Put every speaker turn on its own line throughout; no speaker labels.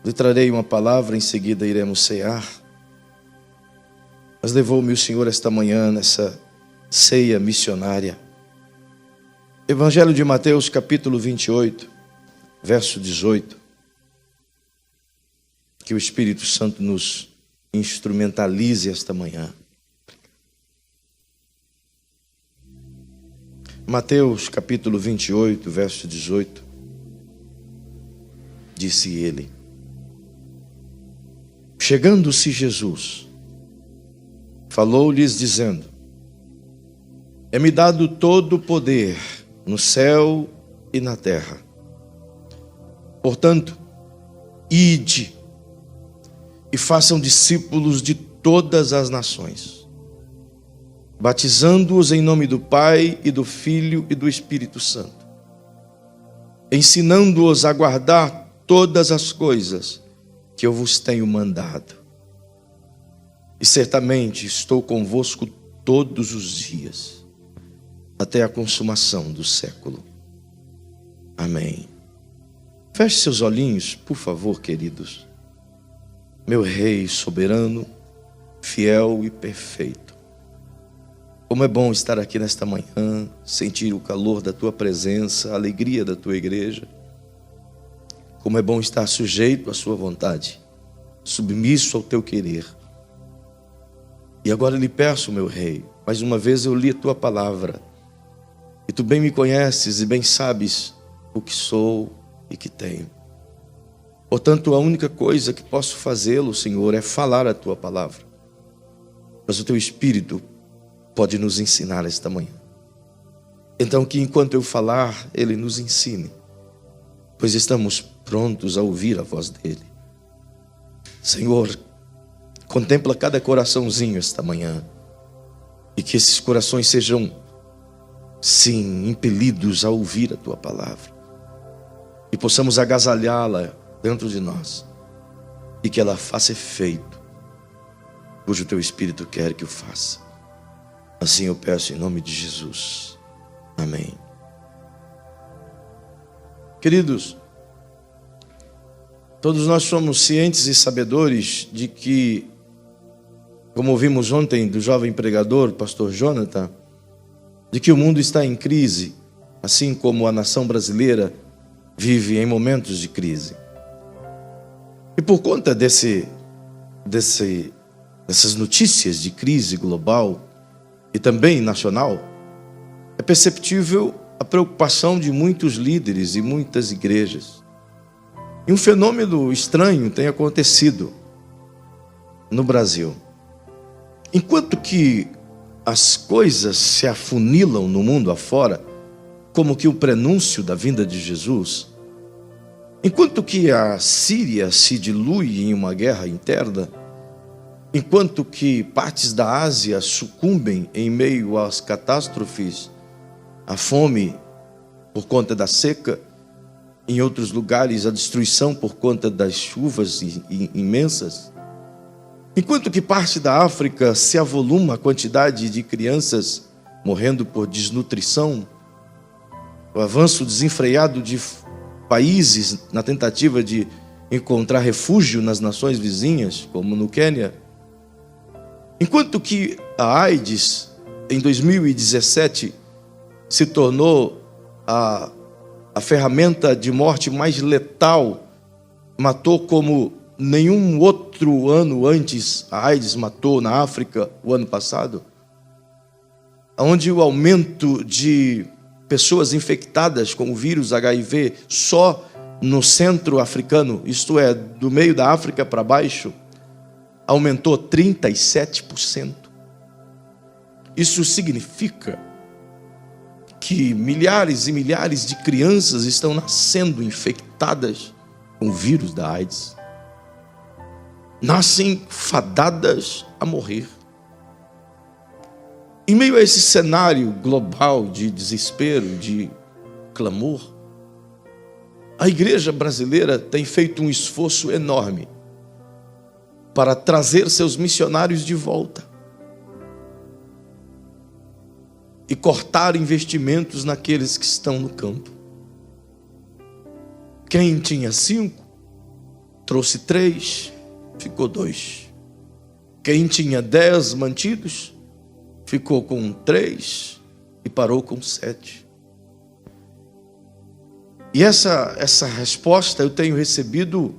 lhe trarei uma palavra, em seguida iremos cear. Mas levou-me o Senhor esta manhã nessa ceia missionária. Evangelho de Mateus, capítulo 28, verso 18. Que o Espírito Santo nos instrumentalize esta manhã. Mateus, capítulo 28, verso 18. Disse ele: chegando-se Jesus, falou-lhes dizendo: é-me dado todo o poder no céu e na terra. Portanto, ide e façam discípulos de todas as nações, batizando-os em nome do Pai e do Filho e do Espírito Santo, ensinando-os a guardar todas as coisas que eu vos tenho mandado. E certamente estou convosco todos os dias, até a consumação do século. Amém. Feche seus olhinhos, por favor, queridos. Meu Rei soberano, fiel e perfeito. Como é bom estar aqui nesta manhã, sentir o calor da tua presença, a alegria da tua igreja. Como é bom estar sujeito à sua vontade, submisso ao teu querer. E agora lhe peço, meu Rei, mais uma vez eu li a tua palavra, e tu bem me conheces e bem sabes o que sou e que tenho. Portanto, a única coisa que posso fazê-lo, Senhor, é falar a tua palavra. Mas o teu Espírito pode nos ensinar esta manhã. Então que enquanto eu falar, ele nos ensine, pois estamos prontos a ouvir a voz dele. Senhor, contempla cada coraçãozinho esta manhã, e que esses corações sejam, sim, impelidos a ouvir a tua palavra, e possamos agasalhá-la dentro de nós, e que ela faça efeito, cujo teu Espírito quer que o faça. Assim eu peço em nome de Jesus. Amém. Queridos, todos nós somos cientes e sabedores de que, como ouvimos ontem do jovem pregador, pastor Jonathan, de que o mundo está em crise, assim como a nação brasileira vive em momentos de crise. E por conta dessas notícias de crise global e também nacional, é perceptível a preocupação de muitos líderes e muitas igrejas. E um fenômeno estranho tem acontecido no Brasil. Enquanto que as coisas se afunilam no mundo afora, como que o prenúncio da vinda de Jesus, enquanto que a Síria se dilui em uma guerra interna, enquanto que partes da Ásia sucumbem em meio às catástrofes, à fome por conta da seca, em outros lugares a destruição por conta das chuvas imensas, enquanto que parte da África se avoluma a quantidade de crianças morrendo por desnutrição, o avanço desenfreado de países na tentativa de encontrar refúgio nas nações vizinhas, como no Quênia, enquanto que a AIDS, em 2017, se tornou a ferramenta de morte mais letal, matou como nenhum outro ano antes, a AIDS matou na África o ano passado, onde o aumento de pessoas infectadas com o vírus HIV só no centro africano, isto é, do meio da África para baixo, aumentou 37%. Isso significa que milhares e milhares de crianças estão nascendo infectadas com o vírus da AIDS. Nascem fadadas a morrer. Em meio a esse cenário global de desespero, de clamor, a igreja brasileira tem feito um esforço enorme para trazer seus missionários de volta e cortar investimentos naqueles que estão no campo. Quem tinha 5 trouxe 3, ficou 2. Quem tinha 10 mantidos, ficou com 3 e parou com 7. E essa resposta eu tenho recebido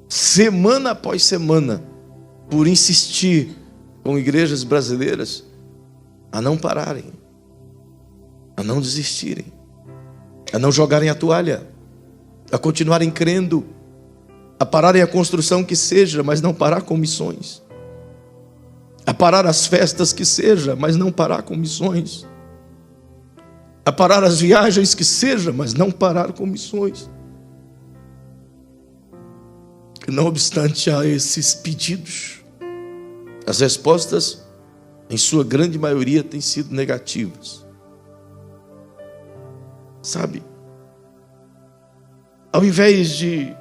semana após semana, por insistir com igrejas brasileiras a não pararem, a não desistirem, a não jogarem a toalha, a continuarem crendo, a pararem a construção que seja, mas não parar com missões, a parar as festas que seja, mas não parar com missões, a parar as viagens que seja, mas não parar com missões. Não obstante a esses pedidos, as respostas, em sua grande maioria, têm sido negativas. Sabe? Ao invés de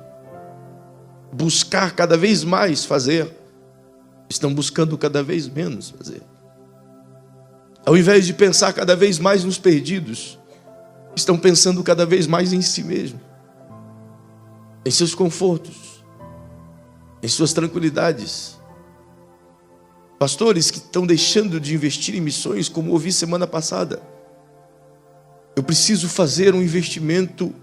buscar cada vez mais fazer, estão buscando cada vez menos fazer. Ao invés de pensar cada vez mais nos perdidos, estão pensando cada vez mais em si mesmo, em seus confortos, em suas tranquilidades. Pastores que estão deixando de investir em missões, como ouvi semana passada. Eu preciso fazer um investimento,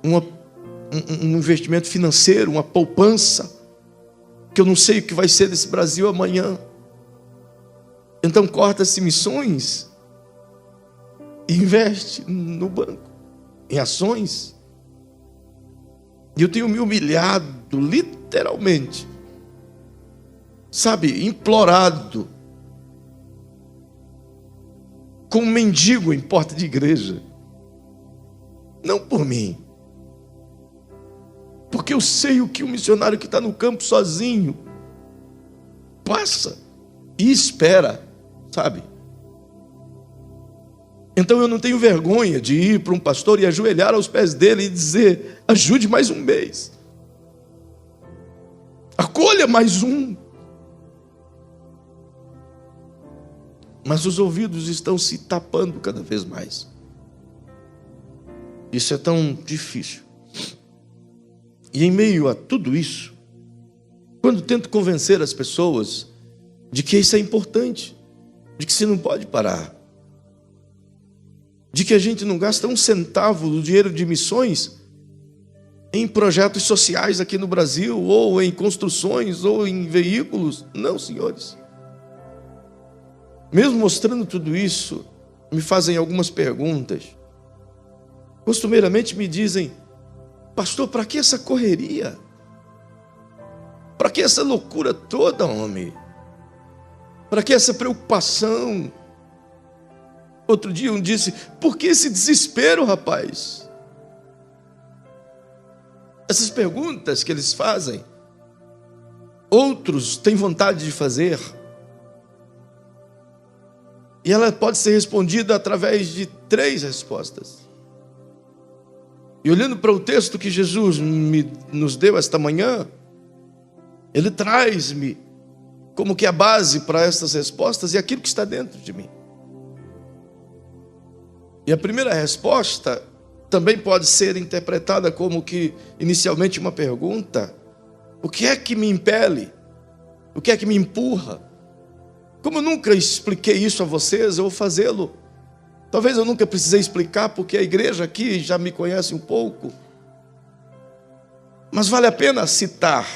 um investimento financeiro, uma poupança, que eu não sei o que vai ser desse Brasil amanhã. Então corta-se missões e investe no banco, em ações. E eu tenho me humilhado, literalmente, sabe, implorado, como um mendigo em porta de igreja. Não por mim, porque eu sei o que o missionário que está no campo sozinho passa e espera, sabe? Então eu não tenho vergonha de ir para um pastor e ajoelhar aos pés dele e dizer: ajude mais um mês, acolha mais um. Mas os ouvidos estão se tapando cada vez mais. Isso é tão difícil. E em meio a tudo isso, quando tento convencer as pessoas de que isso é importante, de que você não pode parar, de que a gente não gasta um centavo do dinheiro de missões em projetos sociais aqui no Brasil, ou em construções, ou em veículos. Não, senhores. Mesmo mostrando tudo isso, me fazem algumas perguntas. Costumeiramente me dizem: pastor, para que essa correria? Para que essa loucura toda, homem? Para que essa preocupação? Outro dia um disse: por que esse desespero, rapaz? Essas perguntas que eles fazem, outros têm vontade de fazer. E ela pode ser respondida através de 3 respostas. E olhando para o texto que Jesus nos deu esta manhã, ele traz-me como que a base para essas respostas e aquilo que está dentro de mim. E a primeira resposta também pode ser interpretada como que inicialmente uma pergunta: o que é que me impele? O que é que me empurra? Como eu nunca expliquei isso a vocês, eu vou fazê-lo. Talvez eu nunca precisei explicar, porque a igreja aqui já me conhece um pouco. Mas vale a pena citar.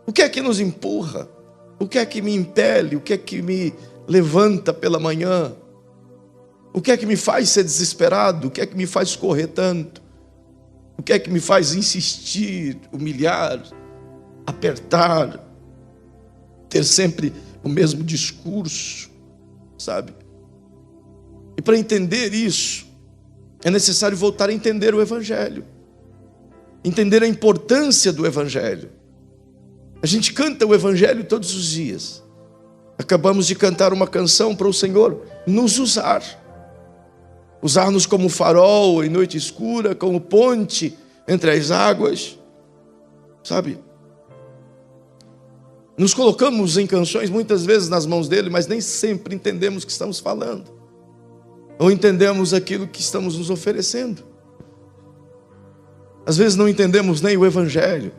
O que é que nos empurra? O que é que me impele? O que é que me levanta pela manhã? O que é que me faz ser desesperado? O que é que me faz correr tanto? O que é que me faz insistir, humilhar, apertar, ter sempre o mesmo discurso, sabe? E para entender isso, é necessário voltar a entender o Evangelho, entender a importância do Evangelho. A gente canta o Evangelho todos os dias. Acabamos de cantar uma canção para o Senhor nos usar-nos como farol em noite escura, como ponte entre as águas, sabe? Nos colocamos em canções muitas vezes nas mãos dele, mas nem sempre entendemos o que estamos falando, ou entendemos aquilo que estamos nos oferecendo. Às vezes não entendemos nem o Evangelho,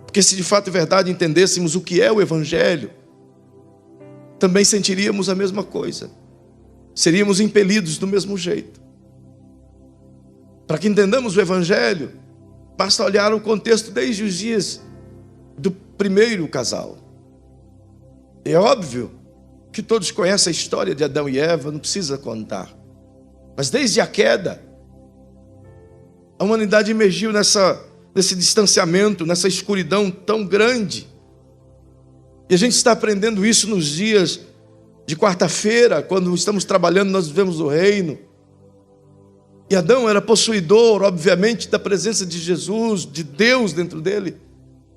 Porque se de fato é verdade entendêssemos o que é o Evangelho, também sentiríamos a mesma coisa. Seríamos impelidos do mesmo jeito. Para que entendamos o Evangelho, basta olhar o contexto desde os dias do primeiro casal. É óbvio que todos conhecem a história de Adão e Eva, não precisa contar. Mas desde a queda, a humanidade emergiu nesse distanciamento, nessa escuridão tão grande. E a gente está aprendendo isso nos dias de quarta-feira, quando estamos trabalhando, nós vivemos o reino. E Adão era possuidor, obviamente, da presença de Jesus, de Deus dentro dele.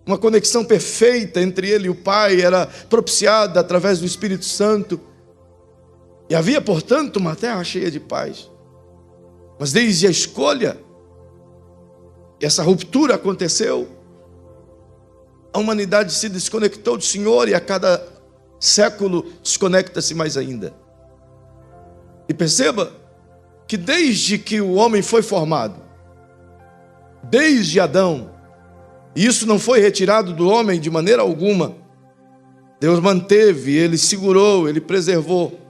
Uma conexão perfeita entre ele e o Pai era propiciada através do Espírito Santo. E havia, portanto, uma terra cheia de paz. Mas desde a escolha, essa ruptura aconteceu, a humanidade se desconectou do Senhor e a cada século desconecta-se mais ainda. E perceba que desde que o homem foi formado, desde Adão, e isso não foi retirado do homem de maneira alguma, Deus manteve, Ele segurou, Ele preservou.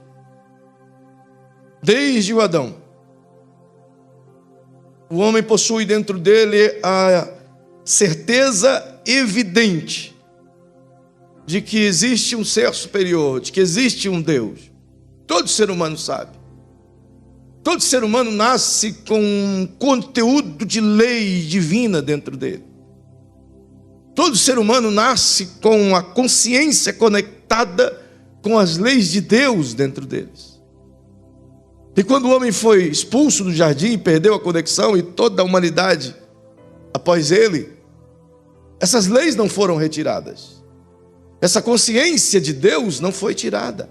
Desde o Adão, o homem possui dentro dele a certeza evidente de que existe um ser superior, de que existe um Deus. Todo ser humano sabe. Todo ser humano nasce com um conteúdo de lei divina dentro dele. Todo ser humano nasce com a consciência conectada com as leis de Deus dentro deles. E quando o homem foi expulso do jardim, perdeu a conexão, e toda a humanidade após ele, essas leis não foram retiradas. Essa consciência de Deus não foi tirada.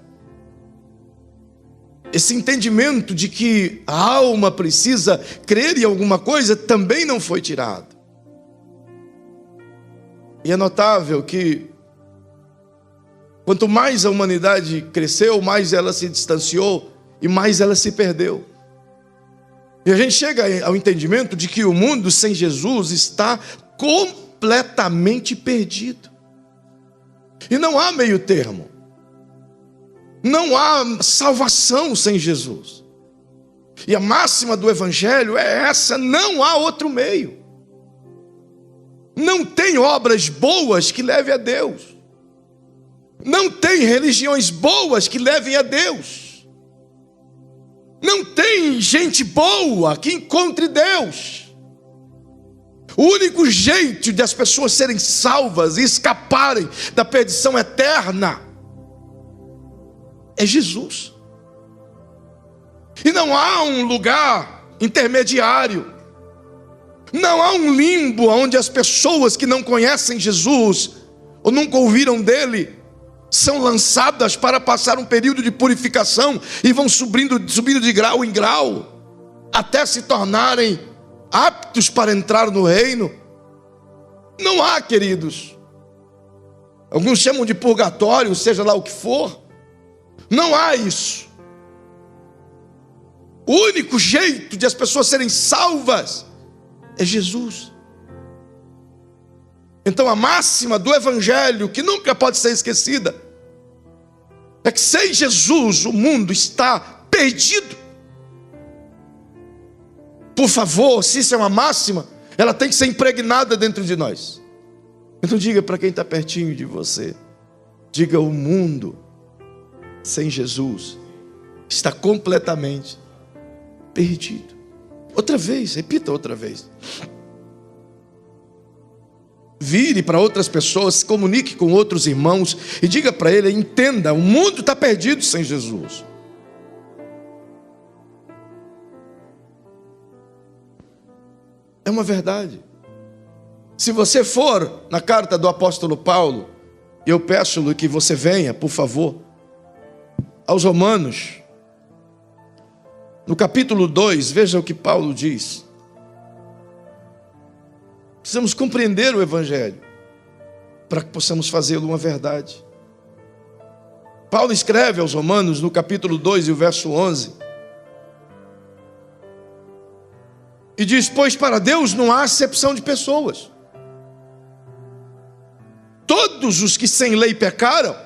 Esse entendimento de que a alma precisa crer em alguma coisa também não foi tirado. E é notável que quanto mais a humanidade cresceu, mais ela se distanciou e mais ela se perdeu. E a gente chega ao entendimento de que o mundo sem Jesus está completamente perdido. E não há meio termo. Não há salvação sem Jesus. E a máxima do Evangelho é essa: não há outro meio. Não tem obras boas que levem a Deus. Não tem religiões boas que levem a Deus. Não tem gente boa que encontre Deus. O único jeito de as pessoas serem salvas e escaparem da perdição eterna é Jesus. E não há um lugar intermediário. Não há um limbo onde as pessoas que não conhecem Jesus ou nunca ouviram dele são lançadas para passar um período de purificação e vão subindo de grau em grau até se tornarem aptos para entrar no reino. Não há, queridos. Alguns chamam de purgatório, seja lá o que for. Não há isso. O único jeito de as pessoas serem salvas é Jesus. Então a máxima do Evangelho, que nunca pode ser esquecida, é que sem Jesus o mundo está perdido. Por favor, se isso é uma máxima, ela tem que ser impregnada dentro de nós. Então diga para quem está pertinho de você, diga: o mundo sem Jesus está completamente perdido. Outra vez, repita outra vez. Vire para outras pessoas, se comunique com outros irmãos e diga para ele: entenda, o mundo está perdido sem Jesus. É uma verdade. Se você for na carta do apóstolo Paulo, e eu peço-lhe que você venha, por favor, aos Romanos, no capítulo 2, veja o que Paulo diz. Precisamos compreender o Evangelho para que possamos fazê-lo uma verdade. Paulo escreve aos Romanos no capítulo 2 e o verso 11. E diz: pois para Deus não há acepção de pessoas. todos os que sem lei pecaram,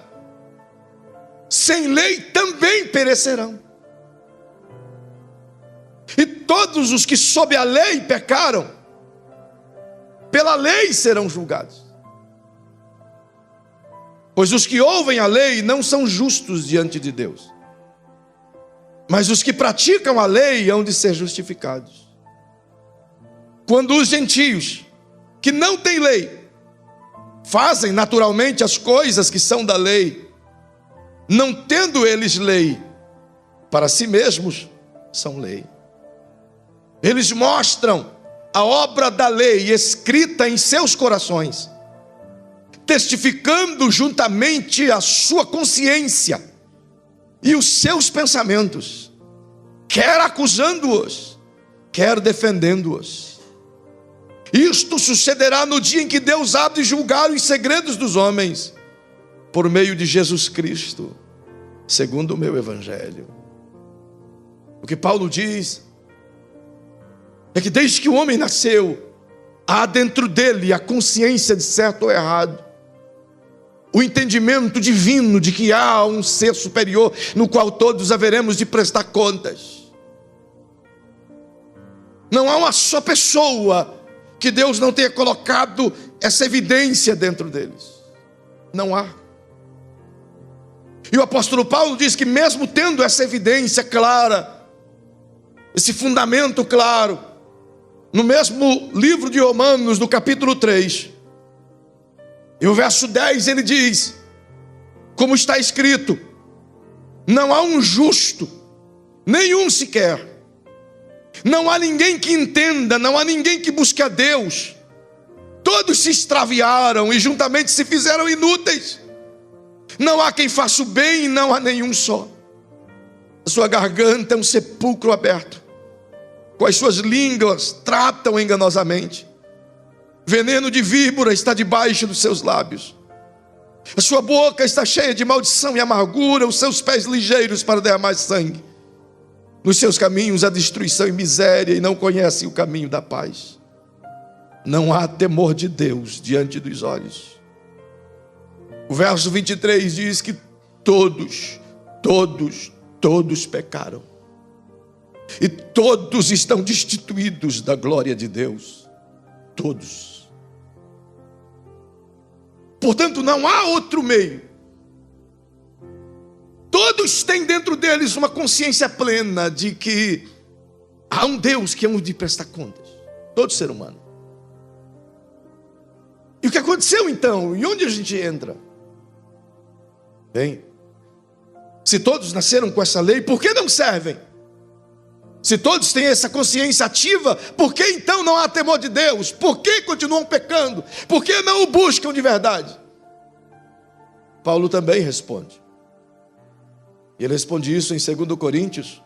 sem lei também perecerão. E todos os que sob a lei pecaram, pela lei serão julgados. Pois os que ouvem a lei não são justos diante de Deus, mas os que praticam a lei hão de ser justificados. Quando os gentios, que não têm lei, fazem naturalmente as coisas que são da lei, não tendo eles lei, para si mesmos são lei. Eles mostram a obra da lei escrita em seus corações, testificando juntamente a sua consciência e os seus pensamentos, quer acusando-os, quer defendendo-os. Isto sucederá no dia em que Deus há de julgar os segredos dos homens, por meio de Jesus Cristo, segundo o meu evangelho. O que Paulo diz é que desde que o homem nasceu, há dentro dele a consciência de certo ou errado, o entendimento divino de que há um ser superior no qual todos haveremos de prestar contas. Não há uma só pessoa que Deus não tenha colocado essa evidência dentro deles. Não há. E o apóstolo Paulo diz que mesmo tendo essa evidência clara, esse fundamento claro, no mesmo livro de Romanos, no capítulo 3, e o verso 10, ele diz, como está escrito: não há um justo, nenhum sequer. Não há ninguém que entenda, não há ninguém que busque a Deus. Todos se extraviaram e juntamente se fizeram inúteis. Não há quem faça o bem, não há nenhum só. A sua garganta é um sepulcro aberto, com as suas línguas tratam enganosamente. Veneno de víbora está debaixo dos seus lábios. A sua boca está cheia de maldição e amargura, os seus pés ligeiros para derramar sangue. Nos seus caminhos há destruição e miséria, e não conhecem o caminho da paz. Não há temor de Deus diante dos olhos. O verso 23 diz que todos pecaram, e todos estão destituídos da glória de Deus. Todos. Portanto, não há outro meio. Todos têm dentro deles uma consciência plena de que há um Deus que há de prestar contas. Todo ser humano. E o que aconteceu então? E onde a gente entra? Bem, se todos nasceram com essa lei, por que não servem? Se todos têm essa consciência ativa, por que então não há temor de Deus? Por que continuam pecando? Por que não o buscam de verdade? Paulo também responde. E ele responde isso em 2 Coríntios,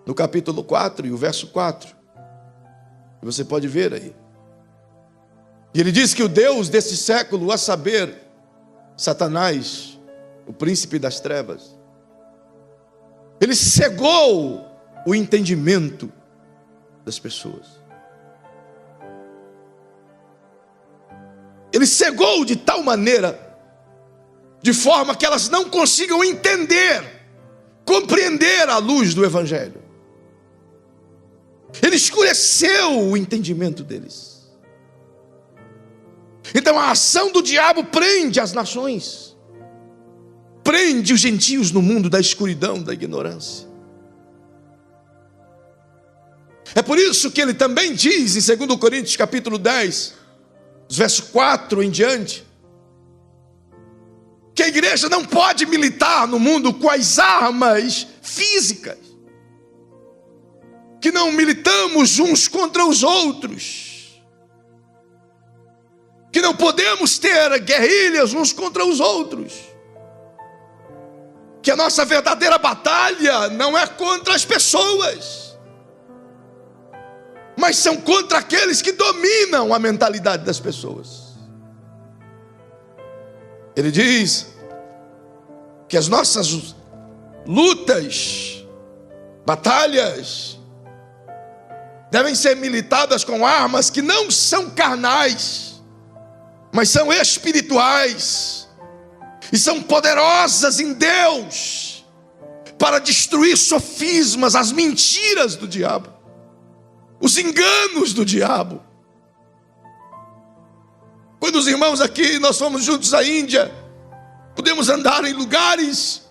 no capítulo 4 e o verso 4. E você pode ver aí. E ele diz que o Deus desse século, a saber, Satanás, o príncipe das trevas, ele cegou o entendimento das pessoas. Ele cegou de tal maneira, de forma que elas não consigam entender, compreender a luz do evangelho. Ele escureceu o entendimento deles. Então a ação do diabo prende as nações, prende os gentios no mundo da escuridão, da ignorância. É por isso que ele também diz em 2 Coríntios capítulo 10, verso 4 em diante, que a igreja não pode militar no mundo com as armas físicas, que não militamos uns contra os outros, que não podemos ter guerrilhas uns contra os outros, que a nossa verdadeira batalha não é contra as pessoas, mas são contra aqueles que dominam a mentalidade das pessoas. Ele diz que as nossas lutas, batalhas, devem ser militadas com armas que não são carnais, mas são espirituais e são poderosas em Deus para destruir sofismas, as mentiras do diabo, os enganos do diabo. Quando os irmãos aqui, nós fomos juntos à Índia, podemos andar em lugares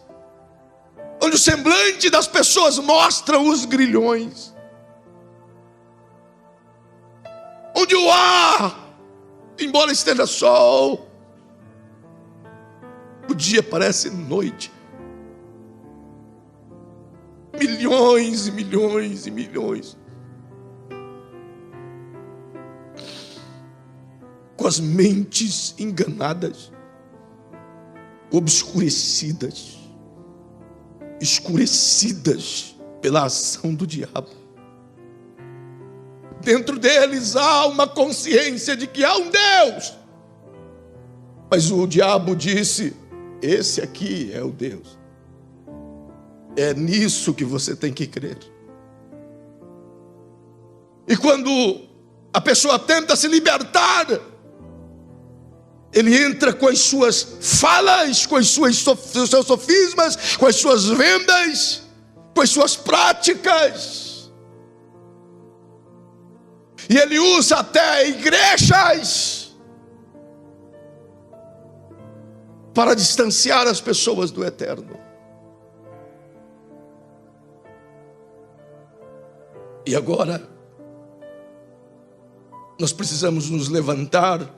onde o semblante das pessoas mostra os grilhões, onde o ar, embora esteja sol, o dia parece noite. Milhões e milhões e milhões, com as mentes enganadas, obscurecidas, escurecidas pela ação do diabo. Dentro deles há uma consciência de que há um Deus, mas o diabo disse: esse aqui é o Deus. É nisso que você tem que crer. E quando a pessoa tenta se libertar, ele entra com as suas falas, com os seus sofismas, com as suas vendas, com as suas práticas. E ele usa até igrejas para distanciar as pessoas do eterno. E agora, nós precisamos nos levantar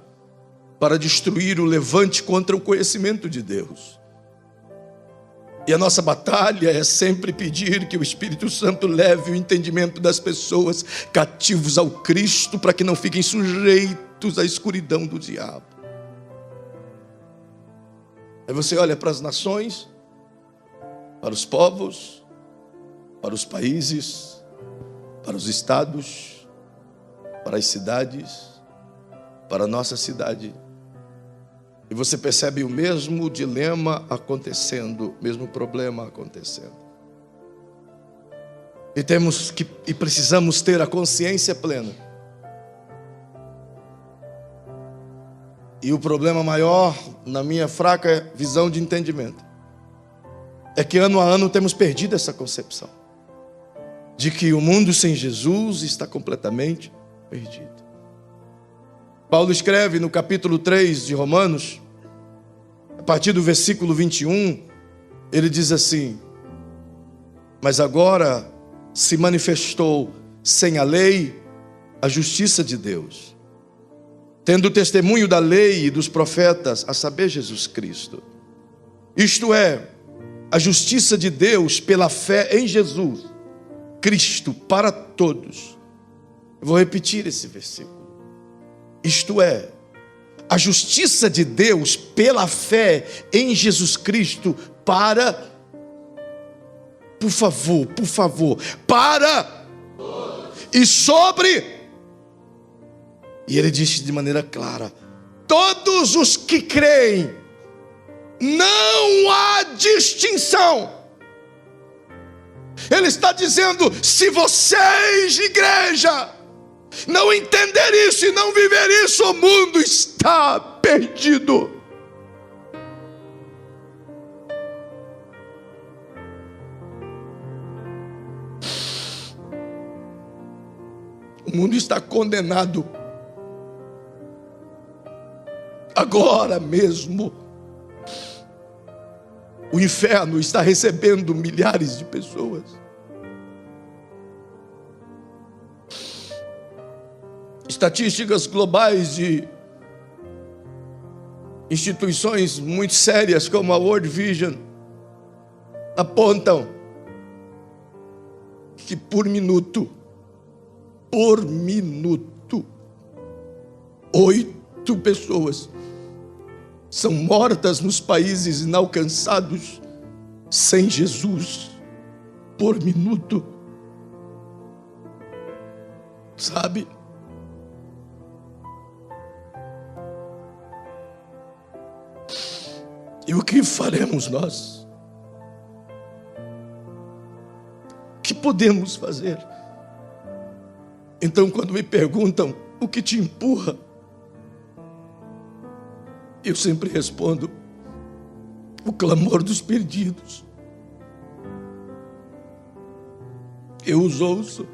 para destruir o levante contra o conhecimento de Deus. E a nossa batalha é sempre pedir que o Espírito Santo leve o entendimento das pessoas cativos ao Cristo, para que não fiquem sujeitos à escuridão do diabo. Aí você olha para as nações, para os povos, para os países, para os estados, para as cidades, para a nossa cidade. E você percebe o mesmo dilema acontecendo, o mesmo problema acontecendo. E precisamos ter a consciência plena. E o problema maior, na minha fraca visão de entendimento, é que ano a ano temos perdido essa concepção de que o mundo sem Jesus está completamente perdido. Paulo escreve no capítulo 3 de Romanos, a partir do versículo 21, ele diz assim: mas agora se manifestou sem a lei a justiça de Deus, tendo o testemunho da lei e dos profetas, a saber, Jesus Cristo. Isto é, a justiça de Deus pela fé em Jesus Cristo para todos. Eu vou repetir esse versículo. Isto é, a justiça de Deus pela fé em Jesus Cristo para, por favor, para e sobre, e ele disse de maneira clara, todos os que creem. Não há distinção. Ele está dizendo: se vocês, igreja, não entender isso e não viver isso, o mundo está perdido. O mundo está condenado. Agora mesmo, o inferno está recebendo milhares de pessoas. Estatísticas globais de instituições muito sérias como a World Vision apontam que por minuto, 8 pessoas são mortas nos países inalcançados sem Jesus por minuto. Sabe? E o que faremos nós? O que podemos fazer? Então, quando me perguntam o que te empurra, Eu sempre respondo: o clamor dos perdidos. Eu os ouço,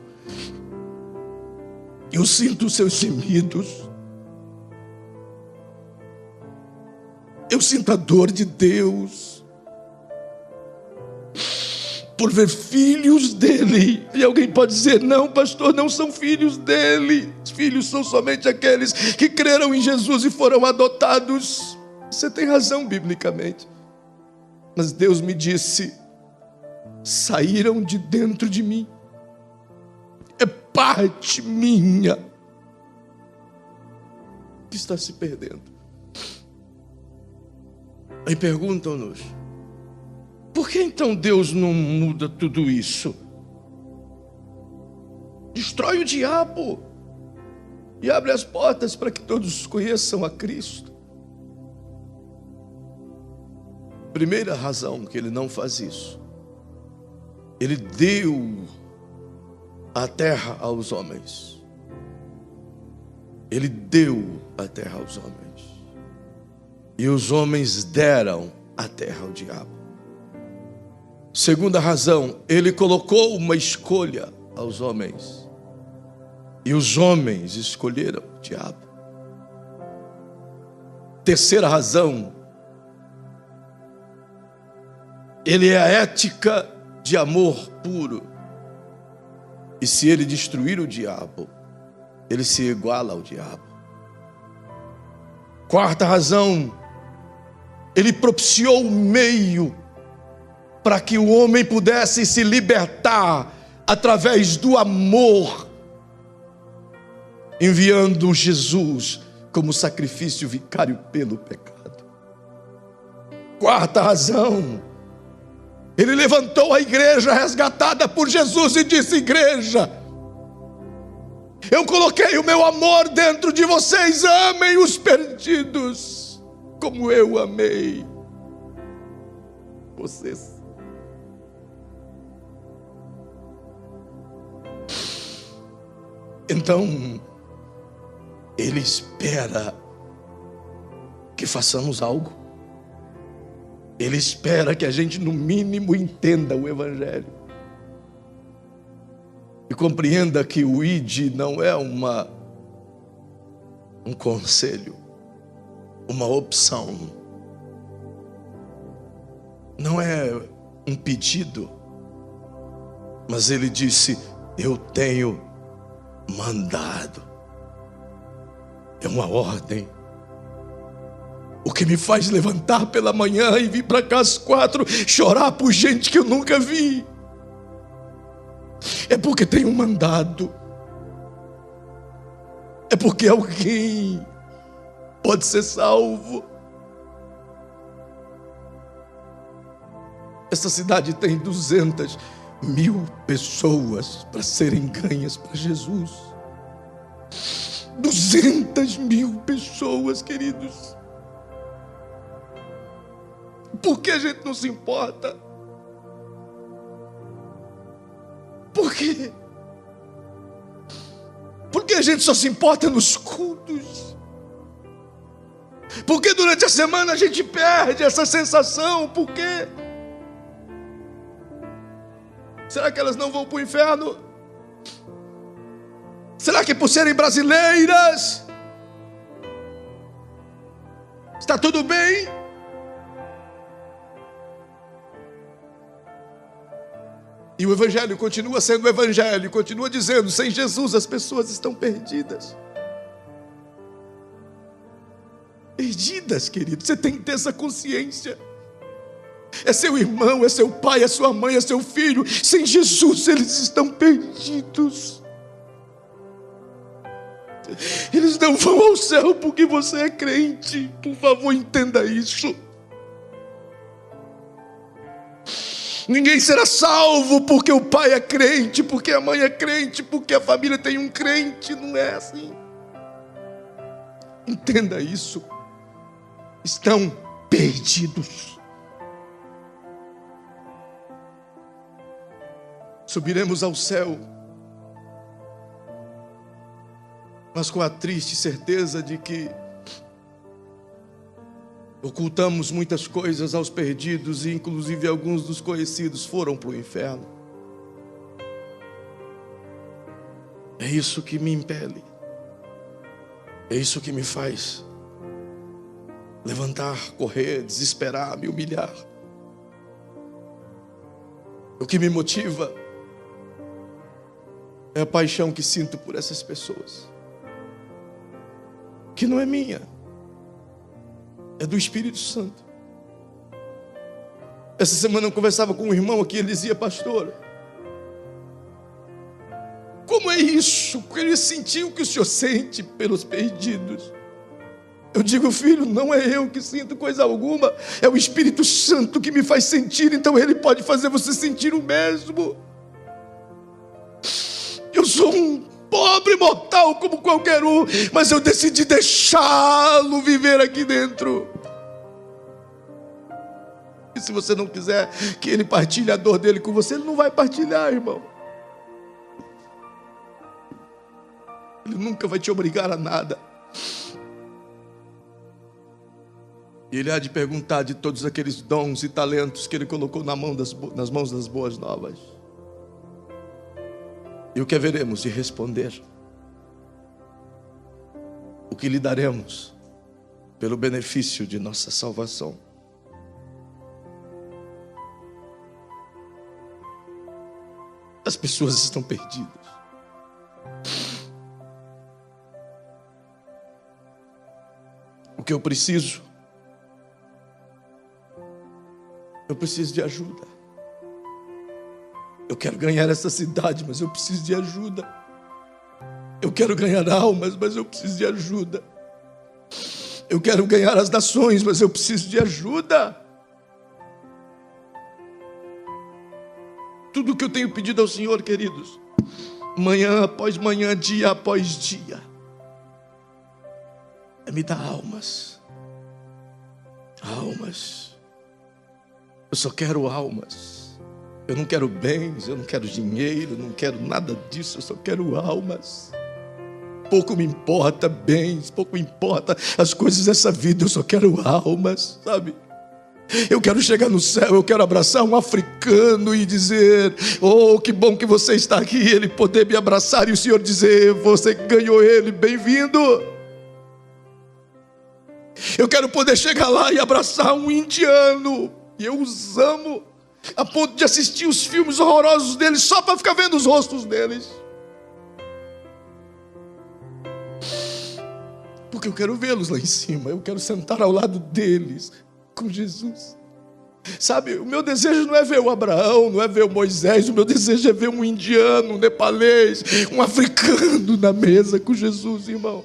eu sinto os seus gemidos, eu sinto a dor de Deus por ver filhos dele. E alguém pode dizer: não, pastor, não são filhos dele. Os filhos são somente aqueles que creram em Jesus e foram adotados. Você tem razão biblicamente. Mas Deus me disse: saíram de dentro de mim. É parte minha que está se perdendo. Aí perguntam-nos: por que então Deus não muda tudo isso? Destrói o diabo e abre as portas para que todos conheçam a Cristo. Primeira razão que ele não faz isso: ele deu a terra aos homens. Ele deu a terra aos homens. E os homens deram a terra ao diabo. Segunda razão: ele colocou uma escolha aos homens. E os homens escolheram o diabo. Terceira razão: ele é a ética de amor puro. E se ele destruir o diabo, ele se iguala ao diabo. Quarta razão: ele propiciou um meio para que o homem pudesse se libertar através do amor, enviando Jesus como sacrifício vicário pelo pecado. Quarta razão: ele levantou a igreja resgatada por Jesus e disse: igreja, eu coloquei o meu amor dentro de vocês, amem os perdidos como eu amei vocês. Então, ele espera que façamos algo. Ele espera que a gente, no mínimo, entenda o Evangelho. E compreenda que o ID não é um conselho, uma opção. Não é um pedido. Mas ele disse: eu tenho mandado. É uma ordem. O que me faz levantar pela manhã e vir para cá às 4, chorar por gente que eu nunca vi, é porque tem um mandado. É porque alguém pode ser salvo. Essa cidade tem 200.000 pessoas para serem ganhas para Jesus. 200.000 pessoas, queridos. Por que a gente não se importa? Por quê? Por que a gente só se importa nos cultos? Por que durante a semana a gente perde essa sensação? Por quê? Será que elas não vão para o inferno? Será que por serem brasileiras está tudo bem? E o Evangelho continua sendo o Evangelho, continua dizendo: sem Jesus as pessoas estão perdidas. Perdidas, querido, você tem que ter essa consciência. É seu irmão, é seu pai, é sua mãe, é seu filho. Sem Jesus eles estão perdidos. Eles não vão ao céu porque você é crente. Por favor, entenda isso. Ninguém será salvo porque o pai é crente, porque a mãe é crente, porque a família tem um crente. Não é assim. Entenda isso. Estão perdidos. Subiremos ao céu, mas com a triste certeza de que Ocultamos muitas coisas aos perdidos e inclusive alguns dos conhecidos foram para o inferno. É isso que me impele. É isso que me faz levantar, correr, desesperar, me humilhar. O que me motiva é a paixão que sinto por essas pessoas, que não é minha, é do Espírito Santo. Essa semana eu conversava com um irmão aqui, ele dizia: pastor, como é isso? Ele sentiu o que o senhor sente pelos perdidos. Eu digo: filho, não é eu que sinto coisa alguma, é o Espírito Santo que me faz sentir, então ele pode fazer você sentir o mesmo. Eu sou um pobre mortal como qualquer um, mas eu decidi deixá-lo viver aqui dentro. E se você não quiser que ele partilhe a dor dele com você, ele não vai partilhar, irmão. Ele nunca vai te obrigar a nada. E ele há de perguntar de todos aqueles dons e talentos que ele colocou nas mãos das boas novas. E o que haveremos de responder? O que lhe daremos pelo benefício de nossa salvação? As pessoas estão perdidas. O que eu preciso de ajuda. Eu quero ganhar essa cidade, mas eu preciso de ajuda. Eu quero ganhar almas, mas eu preciso de ajuda. Eu quero ganhar as nações, mas eu preciso de ajuda. Tudo que eu tenho pedido ao Senhor, queridos, manhã após manhã, dia após dia, é me dar almas. Almas. Eu só quero almas. Eu não quero bens, eu não quero dinheiro, eu não quero nada disso, eu só quero almas. Pouco me importa bens, pouco me importa as coisas dessa vida, eu só quero almas, sabe? Eu quero chegar no céu, eu quero abraçar um africano e dizer: oh, que bom que você está aqui, ele poder me abraçar e o Senhor dizer: você ganhou ele, bem-vindo. Eu quero poder chegar lá e abraçar um indiano, e eu os amo, a ponto de assistir os filmes horrorosos deles só para ficar vendo os rostos deles. Porque eu quero vê-los lá em cima, eu quero sentar ao lado deles, com Jesus. Sabe, o meu desejo não é ver o Abraão, não é ver o Moisés, o meu desejo é ver um indiano, um nepalês, um africano na mesa com Jesus, irmão.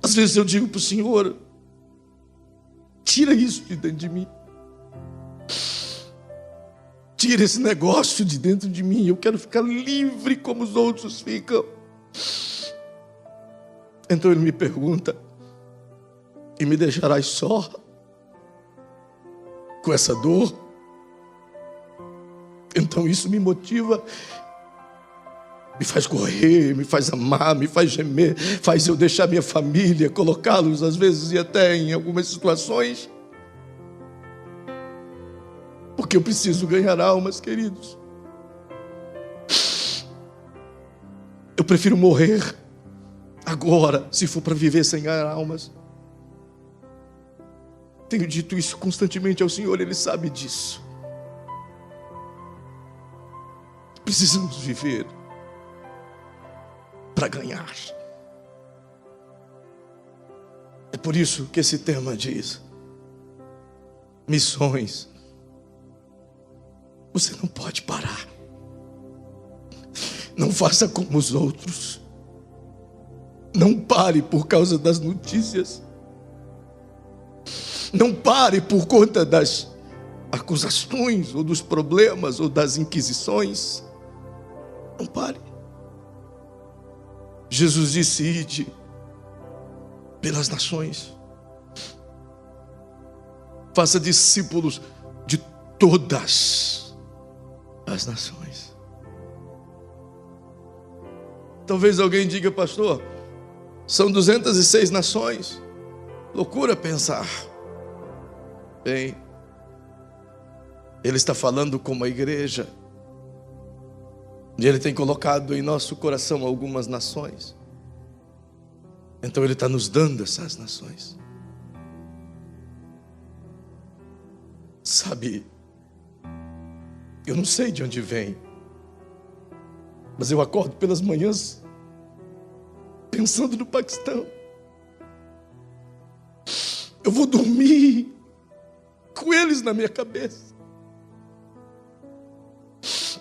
Às vezes eu digo para o Senhor: tira isso de dentro de mim. Tira esse negócio de dentro de mim. Eu quero ficar livre como os outros ficam. Então ele me pergunta: e me deixarás só com essa dor? Então isso me motiva, me faz correr, me faz amar, me faz gemer, faz eu deixar minha família, colocá-los às vezes e até em algumas situações, porque eu preciso ganhar almas, queridos. Eu prefiro morrer agora, se for para viver sem ganhar almas. Tenho dito isso constantemente ao Senhor, Ele sabe disso. Precisamos viver para ganhar. É por isso que esse tema diz: missões. Você não pode parar. Não faça como os outros. Não pare por causa das notícias. Não pare por conta das acusações, ou dos problemas, ou das inquisições. Não pare. Jesus disse: ide pelas nações. Faça discípulos de todas as nações. Talvez alguém diga: pastor, São 206 nações. Loucura pensar. Bem, Ele está falando como a igreja. E Ele tem colocado em nosso coração algumas nações. Então Ele está nos dando essas nações. Sabe, eu não sei de onde vem, mas eu acordo pelas manhãs pensando no Paquistão. Eu vou dormir com eles na minha cabeça.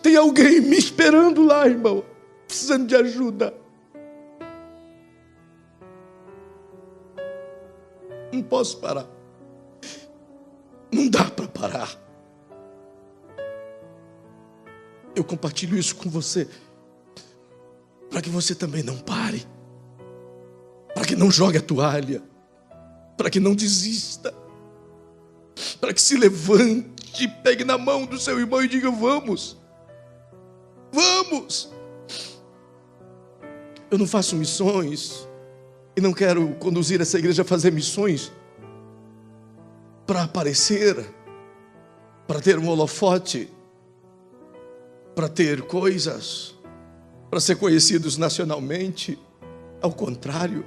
Tem alguém me esperando lá, irmão, precisando de ajuda. Não posso parar. Não dá para parar. Eu compartilho isso com você, para que você também não pare, para que não jogue a toalha, para que não desista, para que se levante, pegue na mão do seu irmão e diga: vamos, vamos. Eu não faço missões e não quero conduzir essa igreja a fazer missões para aparecer, para ter um holofote, para ter coisas, para ser conhecidos nacionalmente. Ao contrário,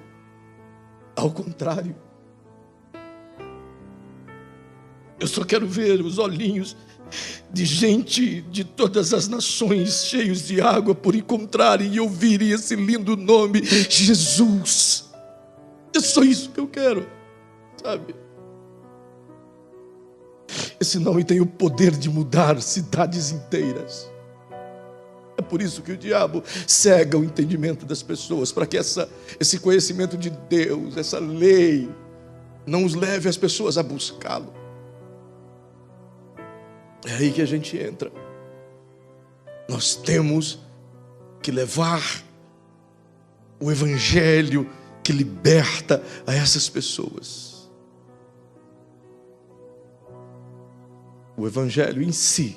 eu só quero ver os olhinhos de gente de todas as nações cheios de água por encontrarem e ouvirem esse lindo nome, Jesus. É só isso que eu quero, sabe? Esse nome tem o poder de mudar cidades inteiras. É por isso que o diabo cega o entendimento das pessoas, para que esse conhecimento de Deus, essa lei, não os leve as pessoas a buscá-lo. É aí que a gente entra. Nós temos que levar o evangelho que liberta a essas pessoas. O evangelho em si,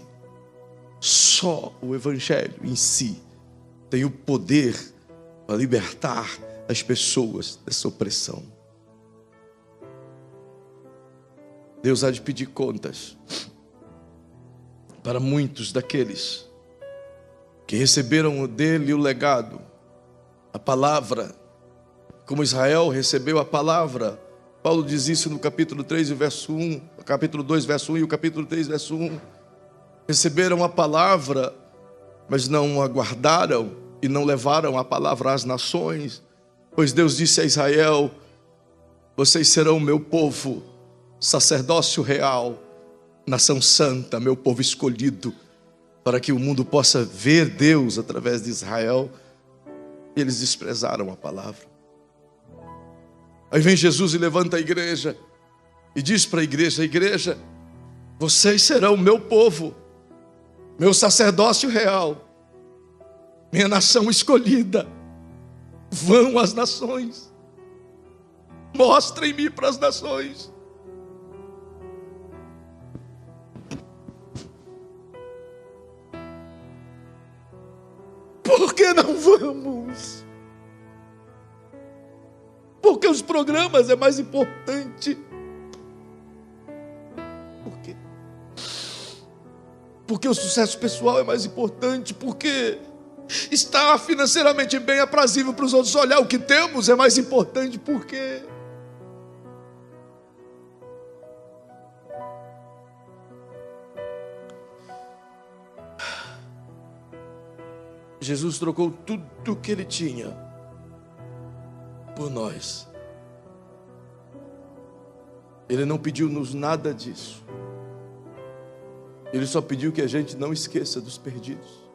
só o evangelho em si, tem o poder para libertar as pessoas dessa opressão. Deus há de pedir contas para muitos daqueles que receberam dele o legado, a palavra, como Israel recebeu a palavra. Paulo diz isso no capítulo 3, verso 1, capítulo 2, verso 1 e o capítulo 3, verso 1. Receberam a palavra, mas não a guardaram e não levaram a palavra às nações. Pois Deus disse a Israel: vocês serão meu povo, sacerdócio real, nação santa, meu povo escolhido, para que o mundo possa ver Deus através de Israel. Eles desprezaram a palavra. Aí vem Jesus e levanta a igreja e diz para a igreja: vocês serão meu povo, meu sacerdócio real, minha nação escolhida. Vão às nações, mostrem-me para as nações. Por que não vamos? Porque os programas é mais importante. Por quê? Porque o sucesso pessoal é mais importante. Porque estar financeiramente bem, aprazível para os outros, olhar o que temos é mais importante. Por quê? Jesus trocou tudo que ele tinha por nós. Ele não pediu-nos nada disso. Ele só pediu que a gente não esqueça dos perdidos.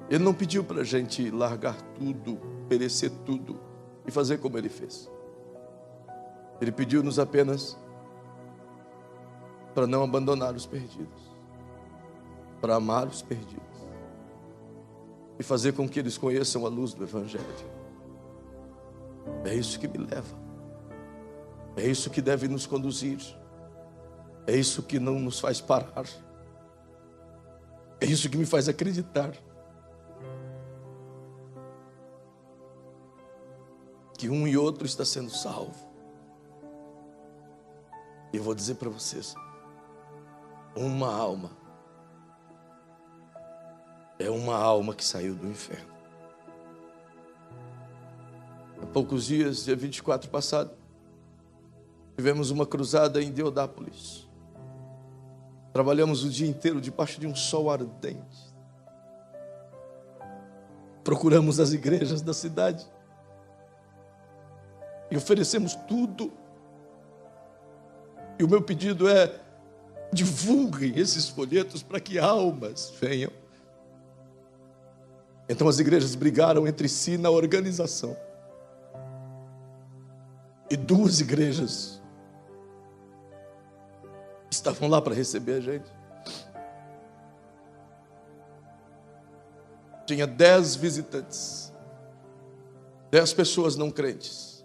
Ele não pediu para a gente largar tudo, perecer tudo e fazer como ele fez. Ele pediu-nos apenas para não abandonar os perdidos, para amar os perdidos e fazer com que eles conheçam a luz do evangelho. É isso que me leva. É isso que deve nos conduzir. É isso que não nos faz parar. É isso que me faz acreditar. que um e outro está sendo salvo. E eu vou dizer para vocês, uma alma é uma alma que saiu do inferno. Há poucos dias, dia 24 passado, tivemos uma cruzada em Deodápolis. Trabalhamos o dia inteiro debaixo de um sol ardente. Procuramos as igrejas da cidade e oferecemos tudo. E o meu pedido é: divulguem esses folhetos para que almas venham. Então as igrejas brigaram entre si na organização. E 2 igrejas estavam lá para receber a gente. Tinha 10 visitantes, 10 pessoas não crentes.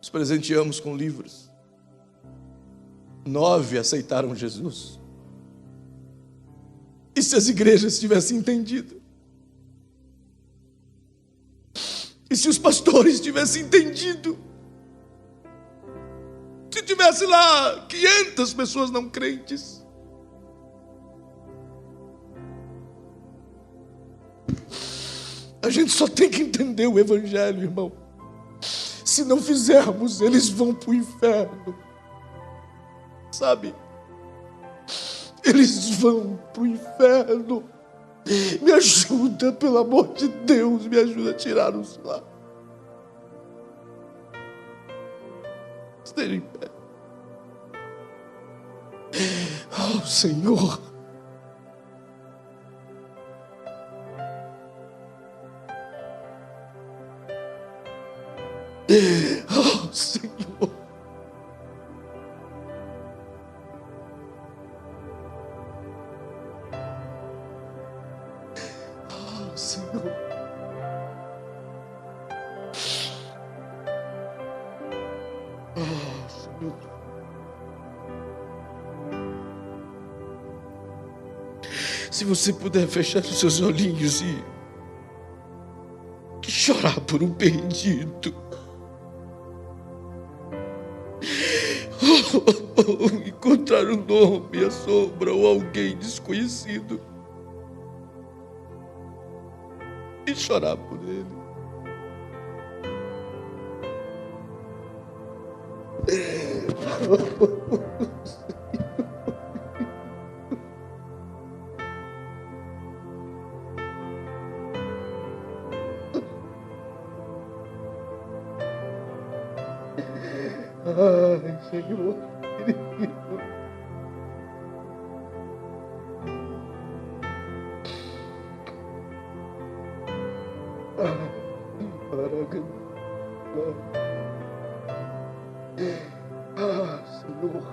Os presenteamos com livros. 9 aceitaram Jesus. E se as igrejas tivessem entendido? E se os pastores tivessem entendido? Se tivesse lá 500 pessoas não crentes? A gente só tem que entender o evangelho, irmão. Se não fizermos, eles vão para o inferno. Sabe? Eles vão para o inferno. Me ajuda, pelo amor de Deus, me ajuda a tirá-los lá. Esteja em pé. Oh, Senhor. Oh, Senhor. Oh, Senhor. Oh, Senhor. Se você puder fechar os seus olhinhos e chorar por um perdido. Ou encontrar um nome, a sombra ou alguém desconhecido e chorar por ele. Ai, Senhor querido. Ai, Senhor. Ah, Senhor.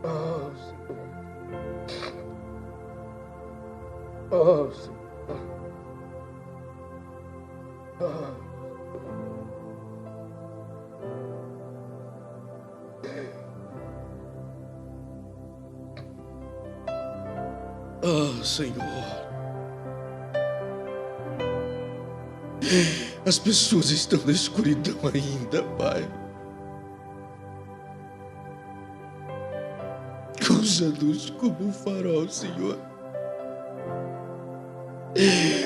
Ah, Senhor. Ah, Senhor. Ah. Ah, Senhor. As pessoas estão na escuridão ainda, Pai. Usa-nos como farol, Senhor.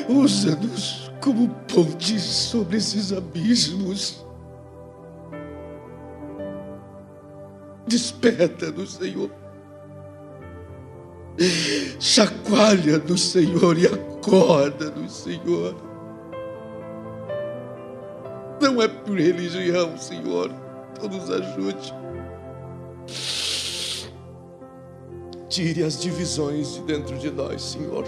Usa-nos como pontes sobre esses abismos. Desperta-nos, Senhor. Chacoalha-nos, Senhor, e acorda-nos, Senhor. Não é por religião, Senhor. Então nos ajude. Tire as divisões de dentro de nós, Senhor.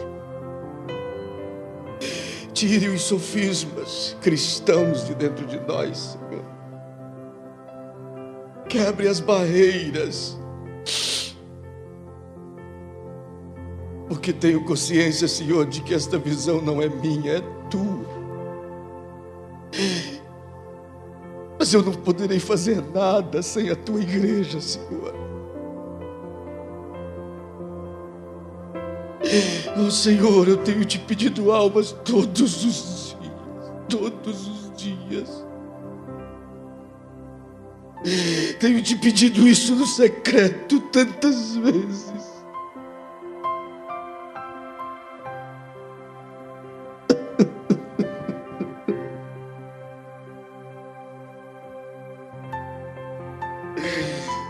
Tire os sofismas cristãos de dentro de nós, Senhor. Quebre as barreiras. Porque tenho consciência, Senhor, de que esta visão não é minha, é tua. Mas eu não poderei fazer nada sem a tua igreja, Senhor. Oh, Senhor, eu tenho te pedido almas todos os dias. todos os dias. Tenho te pedido isso no secreto tantas vezes.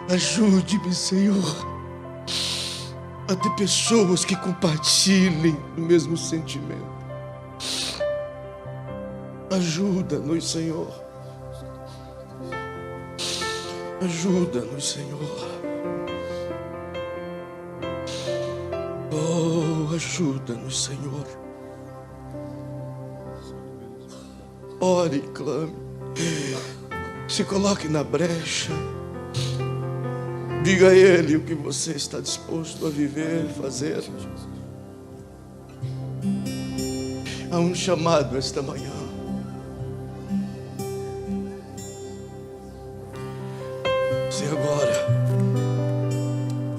Ajude-me, Senhor, a ter pessoas que compartilhem o mesmo sentimento. Ajuda-nos, Senhor. Ajuda-nos, Senhor. Oh, ajuda-nos, Senhor. Ore e clame. Se coloque na brecha. Diga a Ele o que você está disposto a viver, fazer. Há um chamado esta manhã. Se agora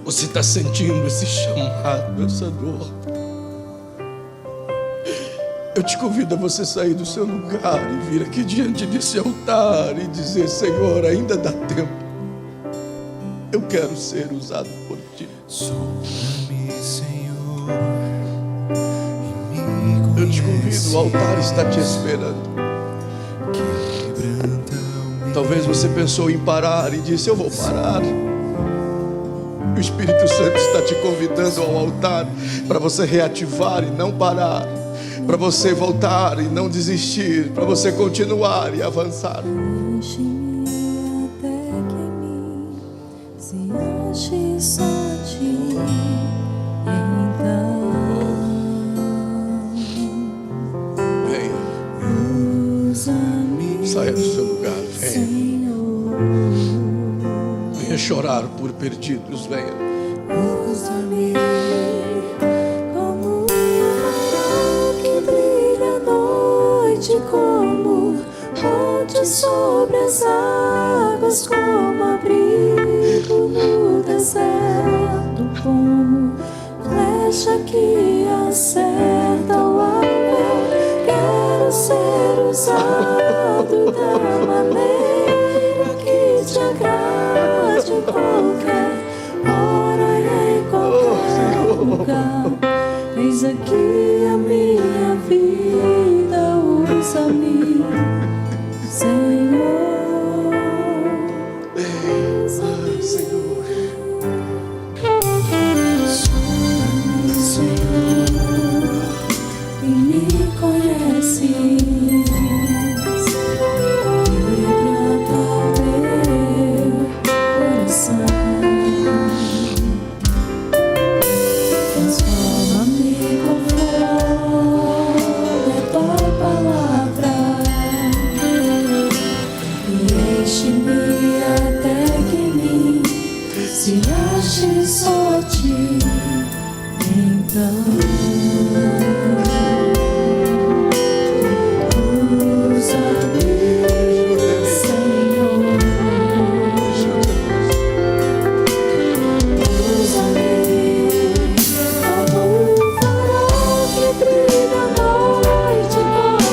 você está sentindo esse chamado, essa dor, eu te convido a você sair do seu lugar e vir aqui diante desse altar e dizer: Senhor, ainda dá tempo. Eu quero ser usado por Ti.
Sonda-me, Senhor, e me
Eu te convido, o altar está te esperando. Talvez você pensou em parar e disse: eu vou parar. O Espírito Santo está te convidando ao altar para você reativar e não parar, para você voltar e não desistir, para você continuar e avançar.
Só Ti, então
Venha,
usa-me,
saia do seu lugar, venha.
Senhor.
Venha chorar por perdidos, venha.
Usa-me como um farol que brilha à noite, como ponte sobre as águas, como abrigo no deserto, como flecha que acerta o alvo. Quero ser usado da maneira que te agrade, em qualquer hora e em qualquer lugar. Eis aqui a minha vida, usa-me, Senhor. Sonda-me, Senhor, e me conheces. Quebranta o meu coração. Transforma-me conforme a Tua palavra e enche-me até que em mim se ache só Ti, então usa-me, Senhor. Usa-me como um farol que brilha à noite, como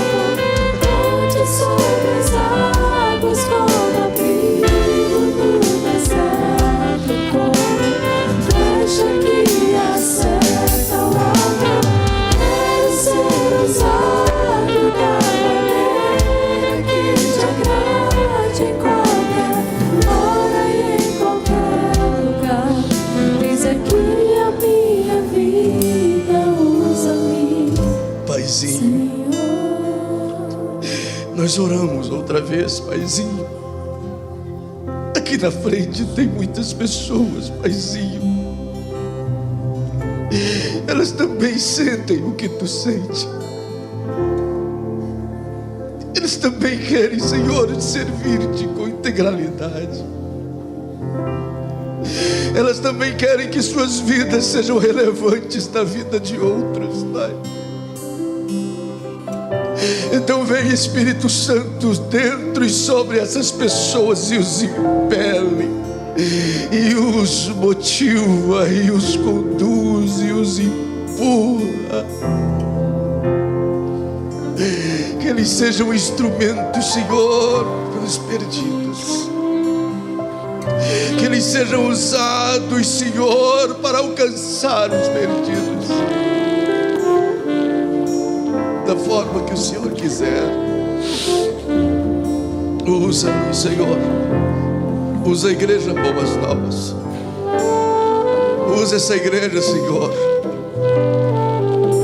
ponte sobre as águas, como abrigo no deserto, como flecha que acerta o alvo. Quero ser usado da maneira que te agrade, em qualquer hora e em qualquer lugar. Eis aqui a minha vida, usa-me,
Paizinho,
Senhor.
nós oramos outra vez, Paizinho. Aqui na frente tem muitas pessoas, Paizinho. Elas também sentem o que Tu sente. Eles também querem, Senhor, servir-Te com integralidade. Elas também querem que suas vidas sejam relevantes na vida de outros, Pai. Então vem, Espírito Santo, dentro e sobre essas pessoas e os impele, e os motiva, e os conduz, e os empurra. Que eles sejam instrumentos, Senhor, pelos perdidos. Que eles sejam usados, Senhor, para alcançar os perdidos da forma que o Senhor quiser. Usa-me, Senhor. Usa a igreja Boas Novas. Usa essa igreja, Senhor,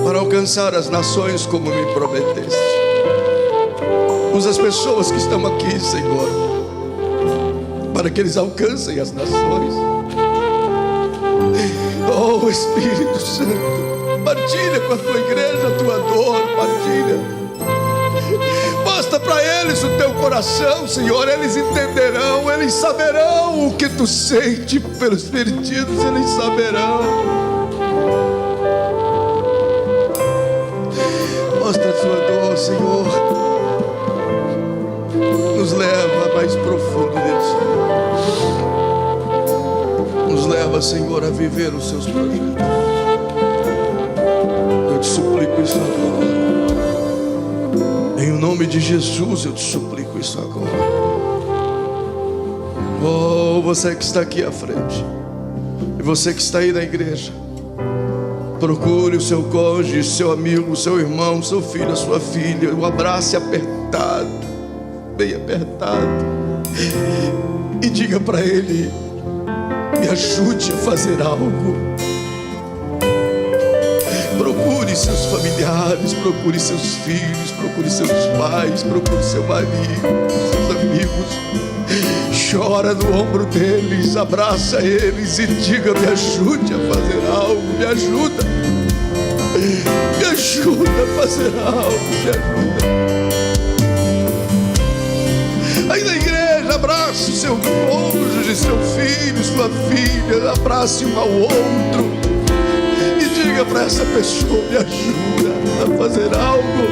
para alcançar as nações como me prometeste. Usa as pessoas que estão aqui, Senhor, para que eles alcancem as nações. Oh, Espírito Santo, partilha com a tua igreja a tua dor, partilha. Mostra para eles o teu coração, Senhor. Eles entenderão, eles saberão o que tu sente pelos perdidos, eles saberão. Mostra a tua dor, Senhor. Nos leva mais profundo de ti. Nos leva, Senhor, a viver os seus projetos. Eu te suplico isso agora. Em nome de Jesus eu te suplico isso agora. Oh, você que está aqui à frente, e você que está aí na igreja, procure o seu cônjuge, seu amigo, seu irmão, seu filho, a sua filha, o abrace apertado, bem apertado, e diga para ele: me ajude a fazer algo. Procure seus familiares, procure seus filhos, procure seus pais, procure seu marido, seus amigos. Chora no ombro deles, abraça eles e diga: me ajude a fazer algo, me ajuda. Me ajuda a fazer algo, me ajuda. Aí na igreja, abrace o seu cônjuge, seu filho, sua filha, abrace um ao outro. Diga para essa pessoa: me ajuda a fazer algo.